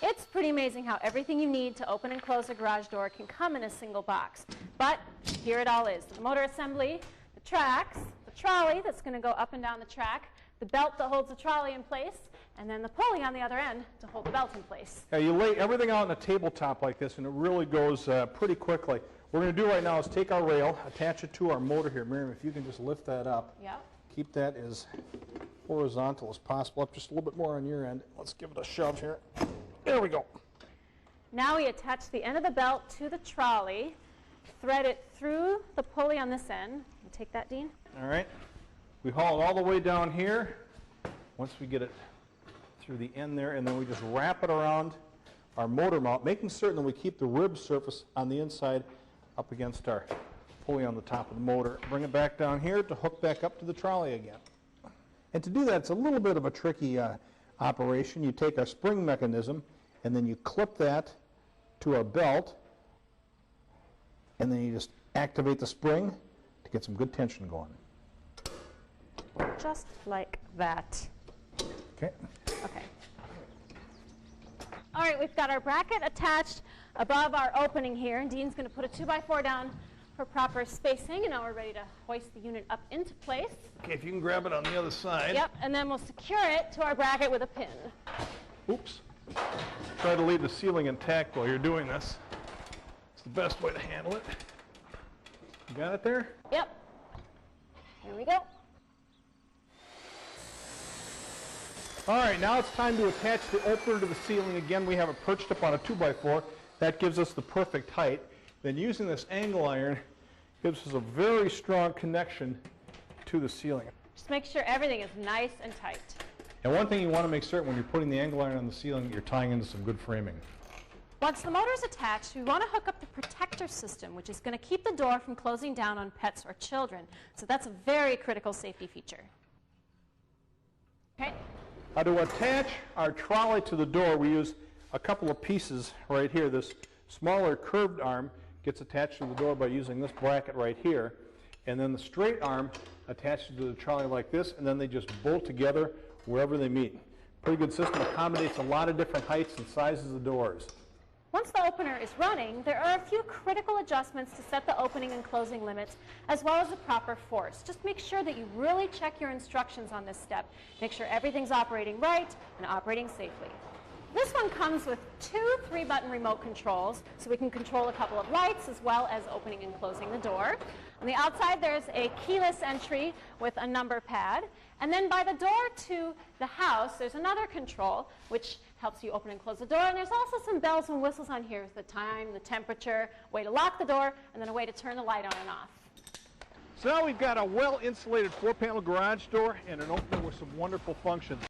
It's pretty amazing how everything you need to open and close a garage door can come in a single box. But here it all is. The motor assembly, the tracks, the trolley that's going to go up and down the track, the belt that holds the trolley in place, and then the pulley on the other end to hold the belt in place. Yeah, you lay everything out on a tabletop like this, and it really goes pretty quickly. What we're going to do right now is take our rail, attach it to our motor here. Miriam, if you can just lift that up. Yep. Keep that as horizontal as possible, up just a little bit more on your end. Let's give it a shove here. There we go. Now we attach the end of the belt to the trolley, thread it through the pulley on this end. You take that, Dean? All right. We haul it all the way down here once we get it through the end there, and then we just wrap it around our motor mount, making certain that we keep the rib surface on the inside up against our pulley on the top of the motor. Bring it back down here to hook back up to the trolley again. And to do that, it's a little bit of a tricky operation. You take our spring mechanism, and then you clip that to our belt, and then you just activate the spring to get some good tension going. Just like that. Okay. Okay. All right, we've got our bracket attached above our opening here, and Dean's going to put a 2x4 down for proper spacing, and now we're ready to hoist the unit up into place. Okay, if you can grab it on the other side. Yep, and then we'll secure it to our bracket with a pin. Oops. Try to leave the ceiling intact while you're doing this. It's the best way to handle it. You got it there? Yep. Here we go. All right, now it's time to attach the opener to the ceiling. Again, we have it perched up on a 2x4. That gives us the perfect height. Then using this angle iron gives us a very strong connection to the ceiling. Just make sure everything is nice and tight. And one thing you want to make certain when you're putting the angle iron on the ceiling, you're tying into some good framing. Once the motor is attached, we want to hook up the protector system, which is going to keep the door from closing down on pets or children. So that's a very critical safety feature. Okay. To attach our trolley to the door, we use a couple of pieces right here. This smaller curved arm gets attached to the door by using this bracket right here. And then the straight arm attaches to the trolley like this, and then they just bolt together wherever they meet. Pretty good system. Accommodates a lot of different heights and sizes of doors. Once the opener is running, there are a few critical adjustments to set the opening and closing limits, as well as the proper force. Just make sure that you really check your instructions on this step. Make sure everything's operating right and operating safely. This one comes with two 3-button remote controls, so we can control a couple of lights as well as opening and closing the door. On the outside, there's a keyless entry with a number pad. And then by the door to the house, there's another control, which helps you open and close the door. And there's also some bells and whistles on here, the time, the temperature, way to lock the door, and then a way to turn the light on and off. So now we've got a well-insulated 4-panel garage door and an opener with some wonderful functions.